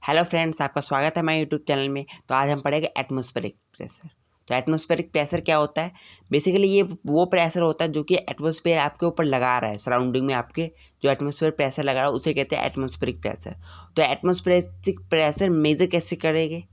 Hello friends, आपका स्वागत है हमारे यूट्यूब चैनल में। तो आज हम पढ़ेंगे एटमॉस्फेरिक प्रेशर। तो एटमॉस्फेरिक प्रेशर क्या होता है? बेसिकली ये वो प्रेशर होता है जो कि एटमॉस्फेयर आपके ऊपर लगा रहा है, सराउंडिंग में आपके जो एटमॉस्फेयर प्रेशर लगा रहा है उसे कहते हैं एटमॉस्फेरिक प्रेशर। तो एटमॉस्फेरिक प्रेशर मेजर कैसे करेंगे?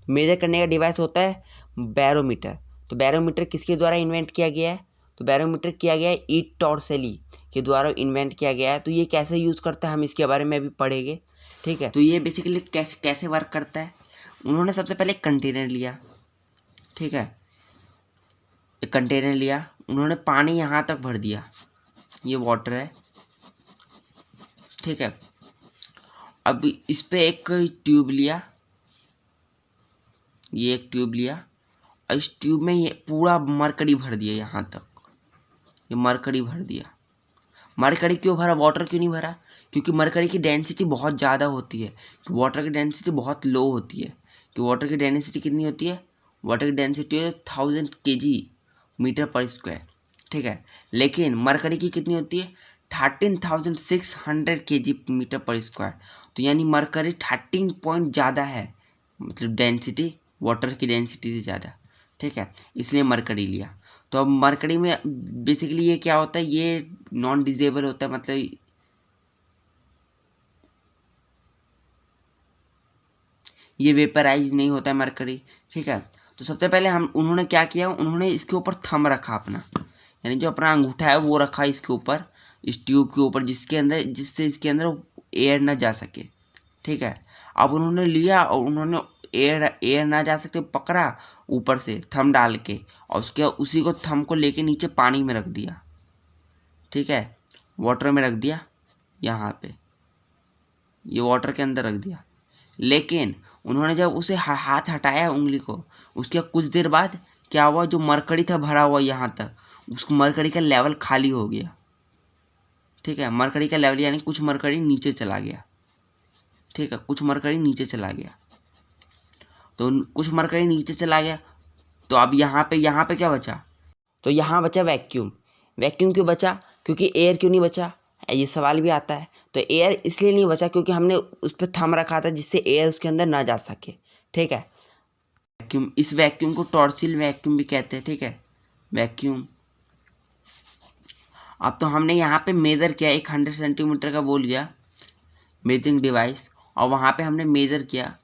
मेजर करने का डिवाइस होता है बैरोमीटर। तो बैरोमीटर किसके द्वारा इन्वेंट किया गया है? तो बैरोमीटर किया गया है ई टॉर्सेली के द्वारा इन्वेंट किया गया है। तो ये कैसे यूज़ करता है हम इसके बारे में अभी पढ़ेंगे, ठीक है। तो ये बेसिकली कैसे कैसे वर्क करता है? उन्होंने सबसे पहले एक कंटेनर लिया, ठीक है। एक कंटेनर लिया, उन्होंने पानी यहाँ तक भर दिया, ये वाटर है, ठीक है। अब इस पे एक ट्यूब लिया, ये एक ट्यूब लिया और इस ट्यूब में ये पूरा मरकरी भर दिया, यहाँ तक ये मरकरी भर दिया। मरकरी क्यों भरा, वाटर क्यों नहीं भरा? क्योंकि मरकरी की डेंसिटी बहुत ज़्यादा होती है, कि वाटर की डेंसिटी बहुत लो होती है। कि वाटर की डेंसिटी कितनी होती है? वाटर की डेंसिटी है 1000 kg मीटर पर स्क्वायर, ठीक है। लेकिन मरकरी की कितनी होती है? 13,600 kg मीटर पर स्क्वायर। तो यानी मरकरी 13 पॉइंट ज़्यादा है, मतलब डेंसिटी वाटर की डेंसिटी से ज़्यादा, ठीक है। इसलिए मरकरी लिया। तो अब मरकरी में बेसिकली ये क्या होता है, ये नॉन डिजेबल होता है, मतलब ये वेपराइज नहीं होता है मरकरी, ठीक है। तो सबसे पहले उन्होंने क्या किया, उन्होंने इसके ऊपर थंब रखा अपना, यानी जो अपना अंगूठा है वो रखा इसके ऊपर, इस ट्यूब के ऊपर, जिससे इसके अंदर एयर ना जा सके, ठीक है। अब उन्होंने लिया और उन्होंने एयर ना जा सके पकड़ा ऊपर से थंब डाल के, और उसी को थंब को लेके नीचे पानी में रख दिया, ठीक है। वाटर में रख दिया, यहाँ पे ये वाटर के अंदर रख दिया। लेकिन उन्होंने जब उसे हाथ हटाया उंगली को, उसके कुछ देर बाद क्या हुआ, जो मरकरी था भरा हुआ यहाँ तक, उस मरकरी का लेवल खाली हो गया, ठीक है। मरकरी का लेवल यानी कुछ मरकरी नीचे चला गया, ठीक है, कुछ मरकरी नीचे चला गया। तो कुछ मरकरी नीचे चला गया, तो अब यहाँ पे क्या बचा? तो यहाँ बचा वैक्यूम। वैक्यूम क्यों बचा? क्योंकि एयर क्यों नहीं बचा, ये सवाल भी आता है। तो एयर इसलिए नहीं बचा क्योंकि हमने उस पर थंब रखा था, जिससे एयर उसके अंदर ना जा सके, ठीक है। वैक्यूम, इस वैक्यूम को टॉर्सिल वैक्यूम भी कहते हैं, ठीक है, वैक्यूम। अब तो हमने यहाँ पे मेज़र किया, 100 सेंटीमीटर का वो लिया मेजरिंग डिवाइस, और वहाँ पे हमने मेज़र किया।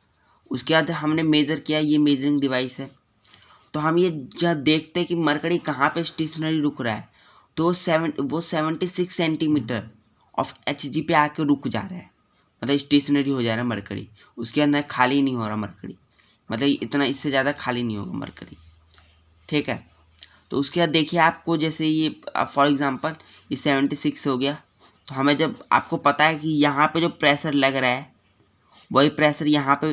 उसके बाद हमने मेज़र किया, ये मेजरिंग डिवाइस है। तो हम ये जब देखते हैं कि मरकरी कहाँ पे स्टेशनरी रुक रहा है, तो वो 76 सेंटीमीटर ऑफ एच पे आके रुक जा रहा है, मतलब स्टेशनरी हो जा रहा है मरकरी, उसके अंदर खाली नहीं हो रहा मरकरी, मतलब इतना, इससे ज़्यादा खाली नहीं होगा मरकरी, ठीक है। तो उसके बाद देखिए आपको, जैसे ये फॉर एग्जांपल ये 76 हो गया, तो हमें जब आपको पता है कि यहाँ पे जो प्रेशर लग रहा है वही प्रेशर यहाँ पे,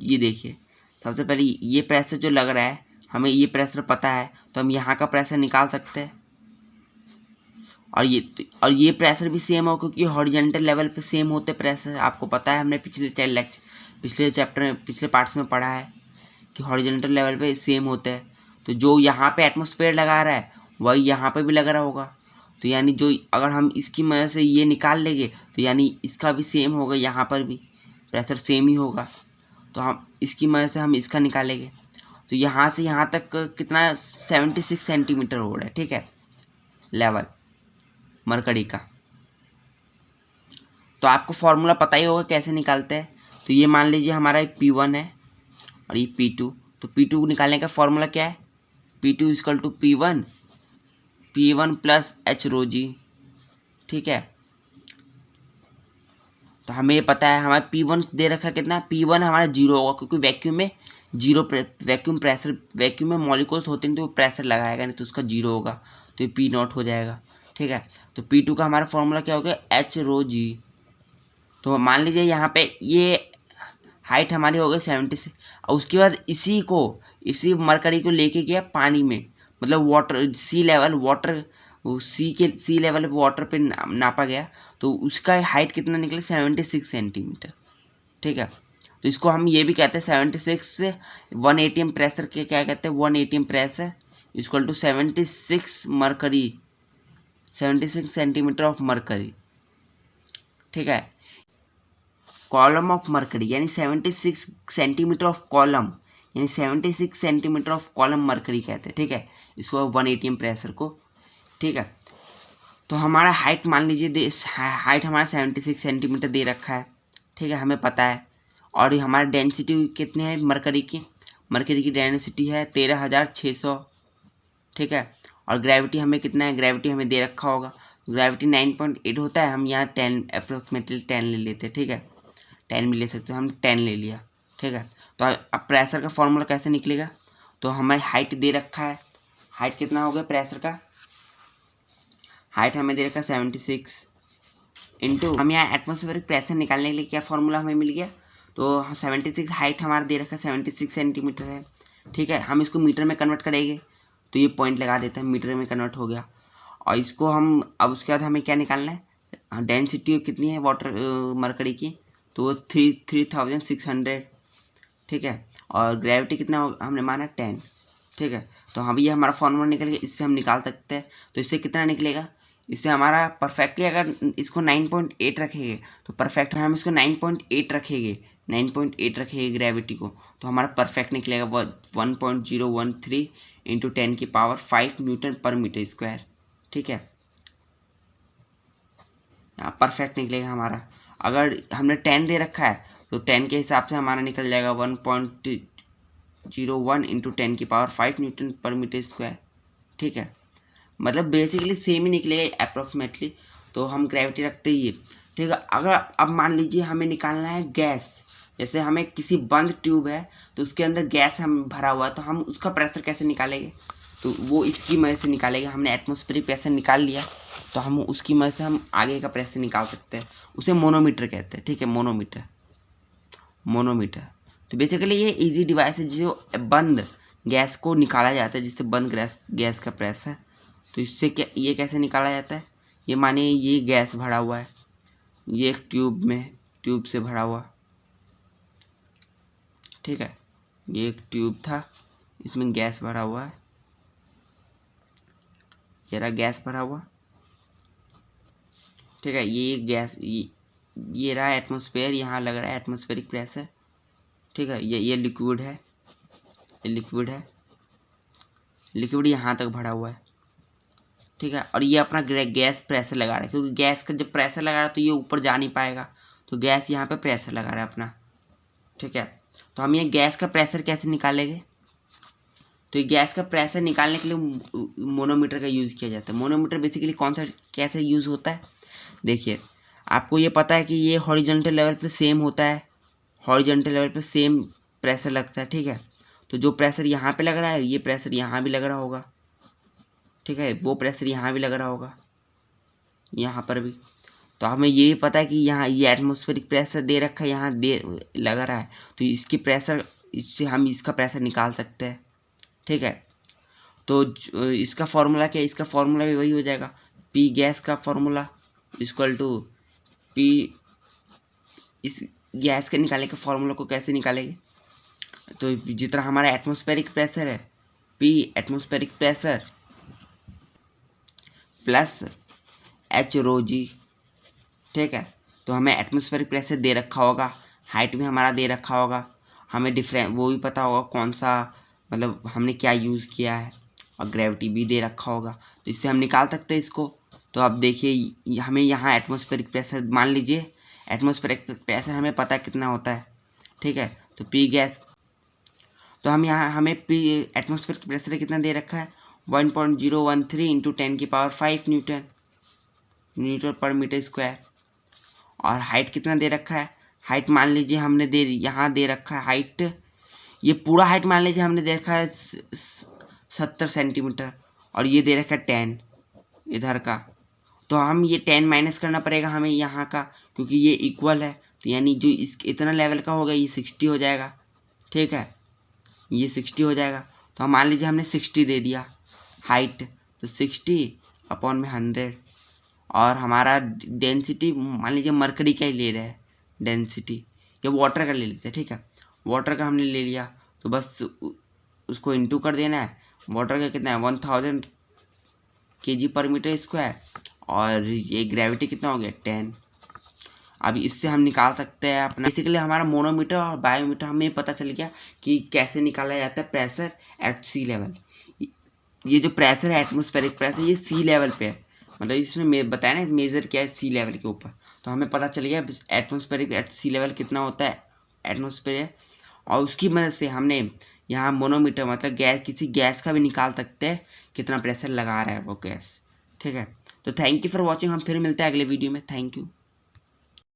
ये देखिए सबसे पहले ये प्रेशर जो लग रहा है, हमें ये प्रेशर पता है, तो हम यहाँ का प्रेशर निकाल सकते हैं। और ये प्रेशर भी सेम हो, क्योंकि हॉरिजॉन्टल लेवल पे सेम होते प्रेशर, आपको पता है, हमने पिछले चैप्टर में, पिछले पार्ट्स में पढ़ा है कि हॉरिजॉन्टल लेवल पे सेम होते हैं। तो जो यहाँ पे एटमॉस्फेयर लगा रहा है वही यहाँ पे भी लग रहा होगा। तो यानी जो, अगर हम इसकी मदद से ये निकाल लेंगे तो यानी इसका भी सेम होगा, यहाँ पर भी प्रेशर सेम ही होगा। तो हम इसकी मदद से हम इसका निकालेंगे। तो यहाँ से यहाँ तक कितना, 76 सेंटीमीटर हो रहा है, ठीक है, लेवल मरकरी का। तो आपको फॉर्मूला पता ही होगा कैसे निकालते हैं। तो ये मान लीजिए हमारा P1 है और ये P2। तो P2 निकालने का फॉर्मूला क्या है? P2 equal to P1 plus H rho G, ठीक है। तो हमें ये पता है, हमारा P1 दे रखा कितना, P1 हमारा 0 होगा, क्योंकि वैक्यूम में वैक्यूम में मॉलिक्यूल्स होते हैं तो वो प्रेशर लगाएगा नहीं, तो उसका 0 होगा, तो ये P0 हो जाएगा, ठीक है। तो P2 का हमारा फॉर्मूला क्या हो गया, एच रो जी। तो मान लीजिए यहाँ पे ये हाइट हमारी हो गई 76, और उसके बाद इसी मरकरी को लेके गया पानी में, मतलब वाटर सी लेवल वाटर पे नापा गया, तो उसका हाइट कितना निकला, 76 सेंटीमीटर, ठीक है। तो इसको हम ये भी कहते हैं 76 से 1 atm प्रेशर के क्या कहते हैं, 1 atm pressure equal to 76 centimetre of mercury, ठीक है। कॉलम ऑफ मरकरी, यानी 76 सेंटीमीटर ऑफ कॉलम, यानी 76 सेंटीमीटर ऑफ कॉलम मरकरी कहते हैं, ठीक है, इसको 1 ATM प्रेशर को, ठीक है। तो हमारा हाइट मान लीजिए हाइट हमारा 76 सेंटीमीटर दे रखा है, ठीक है, हमें पता है। और ये हमारा डेंसिटी कितनी है मरकरी की डेंसिटी है 13,600, ठीक है। और ग्रेविटी हमें कितना है, ग्रेविटी हमें दे रखा होगा, ग्रेविटी 9.8 होता है, हम यहाँ 10 अप्रोक्सीमेटली 10 ले लेते हैं, ठीक है, 10 भी ले सकते हैं, हम 10 ले लिया, ठीक है। तो अब प्रेशर का फॉर्मूला कैसे निकलेगा, तो हमें हाइट दे रखा है, हाइट कितना हो गया प्रेशर का, हाइट हमें दे रखा 76 इंटू, हम यहाँ एटमॉस्फेरिक प्रेशर निकालने के लिए क्या फॉर्मूला हमें मिल गया, तो 76 हाइट हमारा दे रखा 76 सेंटीमीटर है, ठीक है। हम इसको मीटर में कन्वर्ट करेंगे तो ये पॉइंट लगा देते हैं, मीटर में कन्वर्ट हो गया। और इसको हम अब उसके बाद हमें क्या निकालना है, डेंसिटी कितनी है वाटर मरकरी की, तो वो 3600, ठीक है। और ग्रेविटी कितना हमने माना 10, ठीक है। तो हम ये हमारा फॉर्मूला निकल गया, इससे हम निकाल सकते हैं। तो इससे कितना निकलेगा, इससे हमारा परफेक्टली अगर इसको 9.8 रखेंगे तो परफेक्ट, हम इसको 9.8 रखेंगे, 9.8 रखेंगे ग्रेविटी को, तो हमारा परफेक्ट निकलेगा 1.013 इंटू 10⁵ न्यूटन पर मीटर स्क्वायर, ठीक है, यहाँ परफेक्ट निकलेगा हमारा। अगर हमने 10 दे रखा है तो 10 के हिसाब से हमारा निकल जाएगा 1.01 इंटू 10⁵ न्यूटन पर मीटर स्क्वायर, ठीक है। मतलब बेसिकली सेम ही निकलेगा अप्रोक्सीमेटली। तो हम ग्रेविटी रखते ही, ठीक है। अगर अब मान लीजिए हमें निकालना है गैस, जैसे हमें किसी बंद ट्यूब है तो उसके अंदर गैस हम भरा हुआ है, तो हम उसका प्रेशर कैसे निकालेंगे, तो वो इसकी मदद से निकालेंगे। हमने एटमॉस्फेरिक प्रेशर निकाल लिया तो हम उसकी मदद से हम आगे का प्रेशर निकाल सकते हैं, उसे मोनोमीटर कहते हैं, ठीक है, मोनोमीटर। तो बेसिकली ये इजी डिवाइस है जो बंद गैस को निकाला जाता है, जिससे बंद गैस का प्रेशर। तो इससे क्या, ये कैसे निकाला जाता है, ये मानिए ये गैस भरा हुआ है, ये एक ट्यूब से भरा हुआ, ठीक है, ये एक ट्यूब था, इसमें गैस भरा हुआ है, ये रहा गैस भरा हुआ, ठीक है। ये गैस, ये रहा एटमॉस्फेयर, यहाँ लग रहा है एटमॉस्फेरिक प्रेशर, ठीक है। ये लिक्विड है, लिक्विड यहाँ तक भरा हुआ है, ठीक है। और ये अपना गैस प्रेशर लगा रहा है, क्योंकि गैस का जब प्रेशर लगा रहा है तो ये ऊपर जा नहीं पाएगा, तो गैस यहाँ पे प्रेशर लगा रहा है अपना, ठीक है। तो हम ये गैस का प्रेशर कैसे निकालेंगे, तो ये गैस का प्रेशर निकालने के लिए मोनोमीटर का यूज़ किया जाता है। मोनोमीटर बेसिकली कैसे यूज़ होता है, देखिए आपको ये पता है कि ये हॉरिजॉन्टल लेवल पे सेम होता है, हॉरिजॉन्टल लेवल पे सेम प्रेशर लगता है, ठीक है। तो जो प्रेशर यहाँ पे लग रहा है, ये प्रेशर यहाँ भी लग रहा होगा, ठीक है, वो प्रेशर यहाँ भी लग रहा होगा, यहाँ पर भी। तो हमें ये पता है कि यहाँ ये एटमॉस्फेरिक प्रेशर दे रखा है, यहाँ लग रहा है, तो इसकी प्रेशर, इससे हम इसका प्रेशर निकाल सकते हैं, ठीक है। तो इसका फॉर्मूला क्या है, इसका फॉर्मूला भी वही हो जाएगा, पी गैस का फॉर्मूला इक्वल टू पी, इस गैस के निकालने के फॉर्मूला को कैसे निकालेंगे, तो जितना हमारा एटमॉस्फेरिक प्रेशर है, P atmospheric pressure plus h ρg, ठीक है। तो हमें एटमॉस्फेरिक प्रेशर दे रखा होगा, हाइट भी हमारा दे रखा होगा, हमें वो भी पता होगा कौन सा, मतलब हमने क्या यूज़ किया है, और ग्रेविटी भी दे रखा होगा, तो इससे हम निकाल सकते हैं इसको। तो अब देखिए हमें यहाँ एटमॉस्फेरिक प्रेशर, मान लीजिए एटमॉस्फेरिक प्रेशर हमें पता कितना होता है, ठीक है। तो पी गैस, तो हम यहाँ हमें पी एटमॉस्फेरिक प्रेशर कितना दे रखा है, 1.013 इंटू 10⁵ न्यूटन पर मीटर स्क्वायर। और हाइट कितना दे रखा है, हाइट मान लीजिए हमने यहाँ दे रखा है हाइट, ये पूरा हाइट मान लीजिए हमने दे रखा है 70 सेंटीमीटर, और ये दे रखा है 10 इधर का। तो हम ये 10 माइनस करना पड़ेगा हमें यहाँ का, क्योंकि ये इक्वल है, तो यानी जो इस इतना लेवल का होगा ये 60 हो जाएगा, ठीक है, ये 60 हो जाएगा। तो हम मान लीजिए हमने 60 दे दिया हाइट, तो 60/100। और हमारा डेंसिटी मान लीजिए मरकरी का ही ले रहे हैं डेंसिटी, या वाटर का ले लेते हैं, ठीक है, वाटर का हमने ले लिया, तो बस उसको इंटू कर देना है। वाटर का कितना है 1000 kg पर मीटर स्क्वायर, और ये ग्रेविटी कितना हो गया 10। अब इससे हम निकाल सकते हैं अपना बेसिकली हमारा मोनोमीटर और बायोमीटर हमें पता चल गया कि कैसे निकाला जाता है प्रेशर एट सी लेवल। ये जो प्रेशर है एटमॉस्फेरिक प्रेशर, ये सी लेवल पे है, मतलब इसमें बताया ना मेजर क्या है सी लेवल के ऊपर, तो हमें पता चल गया एटमॉस्फेरिक एट सी लेवल कितना होता है एटमॉस्फेयर। और उसकी मदद से हमने यहाँ मोनोमीटर मतलब गैस, किसी गैस का भी निकाल सकते हैं कितना प्रेशर लगा रहा है वो गैस। ठीक है, तो थैंक यू फॉर वॉचिंग, हम फिर मिलते हैं अगले वीडियो में। Thank you.